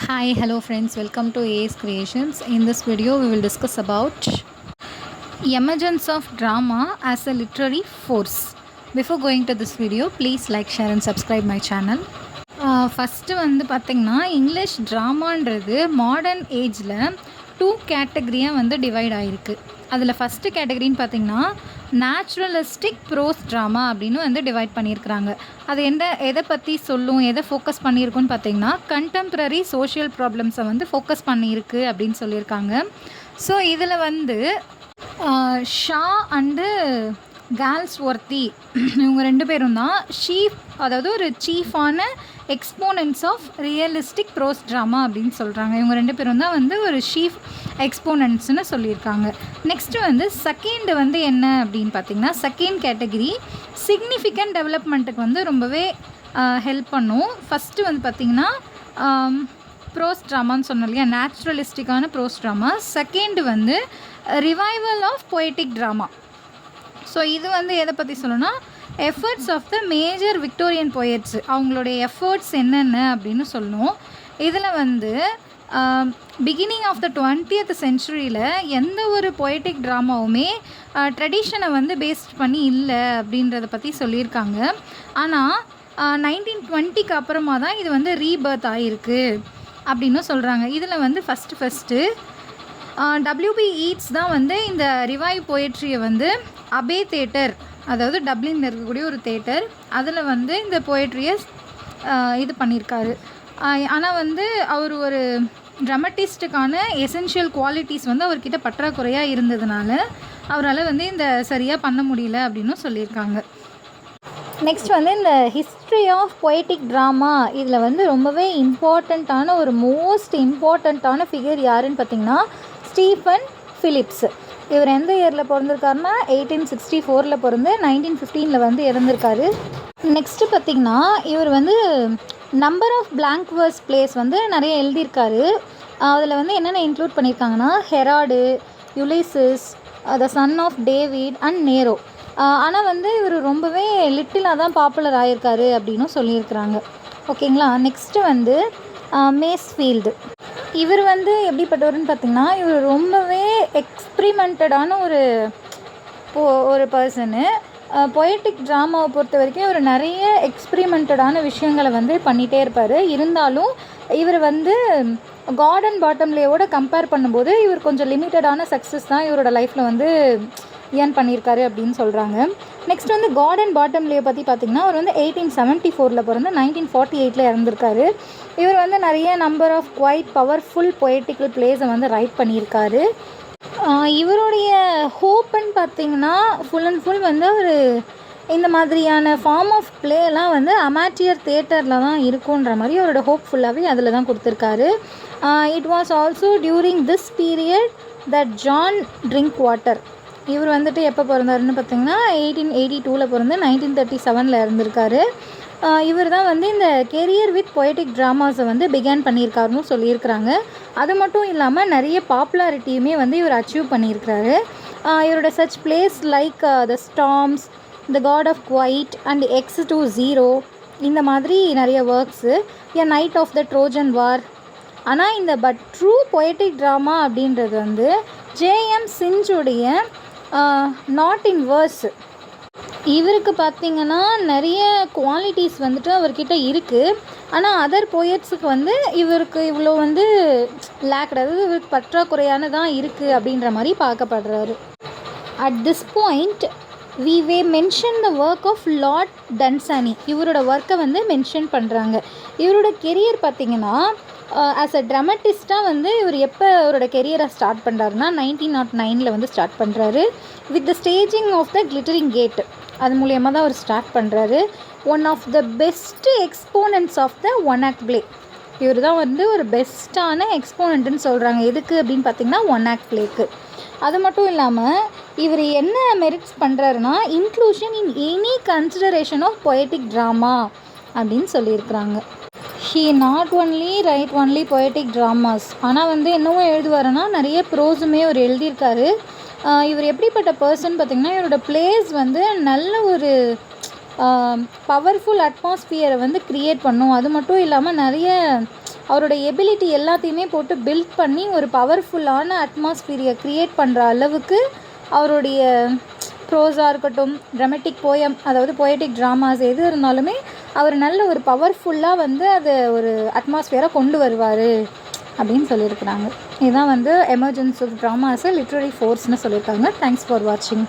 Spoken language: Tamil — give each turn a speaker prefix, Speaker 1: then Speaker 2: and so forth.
Speaker 1: Hi, hello friends, welcome to AS Creations. In this video, we will discuss about emergence of drama as a literary force. Before going to this video, please like, share and subscribe my channel. First வந்து பார்த்திங்கன்னா இங்கிலீஷ் ட்ராமான்றது மாடர்ன் ஏஜில் 2 கேட்டகரியாக வந்து டிவைட் ஆகிருக்கு. அதில் ஃபஸ்ட்டு கேட்டகரின்னு பார்த்திங்கன்னா நேச்சுரலிஸ்டிக் ப்ரோஸ் ட்ராமா அப்படின்னு வந்து டிவைட் பண்ணியிருக்கிறாங்க. அது எதை பற்றி சொல்லும், எதை ஃபோக்கஸ் பண்ணியிருக்குன்னு பார்த்திங்கன்னா கண்டெம்ப்ரரி சோஷியல் ப்ராப்ளம்ஸை வந்து ஃபோக்கஸ் பண்ணியிருக்கு அப்படின்னு சொல்லியிருக்காங்க. ஸோ இதில் வந்து ஷா அண்டு கால்ஸ்வொர்த்தி இவங்க 2 பேரும் தான் அதாவது ஒரு சீஃபான exponents of realistic prose drama அப்படின்னு சொல்கிறாங்க. இவங்க 2 பேரும் தான் வந்து ஒரு சீஃப் எக்ஸ்போனன்ட்ஸ்னு சொல்லியிருக்காங்க. நெக்ஸ்ட்டு வந்து செகண்ட் வந்து என்ன அப்படின்னு பார்த்திங்கன்னா செகண்ட் கேட்டகிரி சிக்னிஃபிகண்ட் டெவலப்மெண்ட்டுக்கு வந்து ரொம்பவே ஹெல்ப் பண்ணும். ஃபஸ்ட்டு வந்து பார்த்திங்கன்னா ப்ரோஸ் ட்ராமான்னு சொன்னோம் இல்லையா, நேச்சுரலிஸ்டிக்கான ப்ரோஸ் ட்ராமா. செகண்ட் வந்து revival of poetic drama. So இது வந்து எதை பற்றி சொல்லணும்னா efforts of the major Victorian poets, அவங்களுடைய எஃபர்ட்ஸ் என்னென்ன அப்படின்னு சொல்லணும். இதில் வந்து பிகினிங் ஆஃப் த 20th சென்ச்சுரியில் எந்த ஒரு பொயட்டிக் ட்ராமாவுமே ட்ரெடிஷனை வந்து பேஸ்ட் பண்ணி இல்லை அப்படின்றத பற்றி சொல்லியிருக்காங்க. ஆனால் 1920க்கு அப்புறமா தான் இது வந்து ரீபர்த் ஆகிருக்கு அப்படின்னு சொல்கிறாங்க. இதில் வந்து ஃபஸ்ட்டு WB ஈட்ஸ் தான் வந்து இந்த ரிவைவ் போயட்ரியை வந்து அபே தேட்டர், அதாவது டப்ளினில் இருக்கக்கூடிய ஒரு தேட்டர், அதில் வந்து இந்த போயட்ரியை இது பண்ணியிருக்காரு. ஆனால் வந்து அவர் ஒரு ட்ராமட்டிஸ்ட்டுக்கான எசென்ஷியல் குவாலிட்டிஸ் வந்து அவர்கிட்ட பற்றாக்குறையாக இருந்ததுனால அவரால் வந்து இந்த சரியாக பண்ண முடியல அப்படின்னு சொல்லியிருக்காங்க. நெக்ஸ்ட் வந்து இந்த ஹிஸ்ட்ரி ஆஃப் பொயட்டிக் ட்ராமா, இதில் வந்து ரொம்பவே இம்பார்ட்டண்ட்டான ஒரு மோஸ்ட் இம்பார்ட்டண்ட்டான ஃபிகர் யாருன்னு பார்த்திங்கன்னா ஸ்டீஃபன் ஃபிலிப்ஸ். இவர் எந்த இயரில் பிறந்திருக்காருன்னா 1864 பிறந்து 1915 வந்து இறந்திருக்காரு. நெக்ஸ்ட்டு பார்த்திங்கன்னா இவர் வந்து number of blank verse plays வந்து நிறைய எழுதியிருக்காரு. அதில் வந்து என்னென்ன இன்க்ளூட் பண்ணியிருக்காங்கன்னா Herod, Ulysses, the son of David and Nero. ஆனால் வந்து இவர் ரொம்பவே லிட்டிலாக தான் பாப்புலர் ஆகியிருக்காரு அப்படின்னு சொல்லியிருக்கிறாங்க. ஓகேங்களா. நெக்ஸ்ட்டு வந்து மேஸ்ஃபீல்டு. இவர் வந்து எப்படிப்பட்டவர்னு பார்த்திங்கன்னா இவர் ரொம்பவே எக்ஸ்பிரிமெண்டடான ஒரு பர்சனு. பொயட்டிக் ட்ராமாவை பொறுத்த வரைக்கும் இவர் நிறைய எக்ஸ்பிரிமெண்டடான விஷயங்களை வந்து பண்ணிகிட்டே இருப்பார். இருந்தாலும் இவர் வந்து காட் அண்ட் பாட்டம் லேயோட கம்பேர் பண்ணும்போது இவர் கொஞ்சம் லிமிட்டடான சக்ஸஸ் தான் இவரோட லைஃப்பில் வந்து ஏர்ன் பண்ணியிருக்காரு அப்படின்னு சொல்கிறாங்க. நெக்ஸ்ட் வந்து காட் அண்ட் பாட்டம் லே பற்றி பார்த்திங்கன்னா அவர் வந்து 1874 பிறந்து 1948 இறந்துருக்காரு. இவர் வந்து நிறைய number of quite powerful poetical பிளேஸை வந்து ரைட் பண்ணியிருக்காரு. இவருடைய ஹோப்புன்னு பார்த்திங்கன்னா ஃபுல் அண்ட் ஃபுல் வந்து அவர் இந்த மாதிரியான ஃபார்ம் ஆஃப் பிளேலாம் வந்து அமாட்டியர் தியேட்டரில் தான் இருக்குன்ற மாதிரி அவரோட ஹோப் ஃபுல்லாகவே அதில் தான் கொடுத்துருக்காரு. It was also during this period that John drink water, இவர் வந்துட்டு எப்போ பிறந்தாருன்னு பார்த்திங்கன்னா 1882 பிறந்து 1937 இறந்துருக்காரு. இவர் தான் வந்து இந்த கெரியர் வித் பொயட்டிக் ட்ராமாஸை வந்து பிகேன் பண்ணியிருக்காருன்னு சொல்லியிருக்கிறாங்க. அது மட்டும் இல்லாமல் நிறைய பாப்புலாரிட்டியுமே வந்து இவர் அச்சீவ் பண்ணியிருக்கிறாரு. இவரோட such plays like the storms, the god of quiet and X20 இந்த மாதிரி நிறைய works, a night of the Trojan war. ஆனால் இந்த ட்ரூ பொயட்டிக் ட்ராமா அப்படின்றது வந்து ஜேஎம் சிஞ்சுடைய நாட் இன் வேர்ஸ். இவருக்கு பார்த்திங்கன்னா நிறைய குவாலிட்டிஸ் வந்துட்டு அவர்கிட்ட இருக்குது. ஆனால் அதர் போயட்ஸுக்கு வந்து இவருக்கு இவ்வளோ வந்து அதாவது இவருக்கு பற்றாக்குறையானதான் இருக்குது அப்படின்ற மாதிரி பார்க்கப்படுறாரு. At this point we way mention the work of Lord Dunsany. இவரோட ஒர்க்கை வந்து மென்ஷன் பண்ணுறாங்க. இவரோட கெரியர் பார்த்திங்கன்னா ஆஸ் அ ட்ராமட்டிஸ்ட்டாக வந்து இவர் எப்போ அவரோட கெரியரை ஸ்டார்ட் பண்ணுறாருன்னா 1909 வந்து ஸ்டார்ட் பண்ணுறாரு. With the staging of the glittering gate, அது மூலியமாக தான் அவர் ஸ்டார்ட் பண்ணுறாரு. One of the best exponents of the one act play. இவர் தான் வந்து ஒரு பெஸ்ட்டான எக்ஸ்போனண்ட்டுன்னு சொல்கிறாங்க. எதுக்கு அப்படின்னு பார்த்திங்கன்னா ஒன் ஆக்ட் பிளேக்கு. அது மட்டும் இல்லாமல் இவர் என்ன மெரிட்ஸ் பண்ணுறாருன்னா inclusion in any consideration of poetic drama அப்படின்னு சொல்லியிருக்கிறாங்க. He not only poetic dramas, ஆனால் வந்து என்னவும் எழுதுவாருன்னா நிறைய ப்ரோஸுமே அவர் எழுதியிருக்காரு. இவர் எப்படிப்பட்ட பர்சன் பார்த்திங்கன்னா இவரோட பிளேஸ் வந்து நல்ல ஒரு பவர்ஃபுல் அட்மாஸ்பியரை வந்து க்ரியேட் பண்ணும். அது மட்டும் இல்லாமல் நிறைய அவரோட எபிலிட்டி எல்லாத்தையுமே போட்டு பில்ட் பண்ணி ஒரு பவர்ஃபுல்லான அட்மாஸ்பியரை க்ரியேட் பண்ணுற அளவுக்கு அவருடைய ப்ரோஸாக இருக்கட்டும், ட்ராமேட்டிக் போயம், அதாவது போயட்டிக் ட்ராமாஸ் எது இருந்தாலுமே அவர் நல்ல ஒரு பவர்ஃபுல்லாக வந்து அது ஒரு அட்மாஸ்பியரை கொண்டு வருவார் அப்படின்னு சொல்லியிருக்கிறாங்க. இதுதான் வந்து emergence of drama as a literary ஃபோர்ஸ்னு சொல்லியிருக்காங்க. தேங்க்ஸ் ஃபார் வாட்சிங்.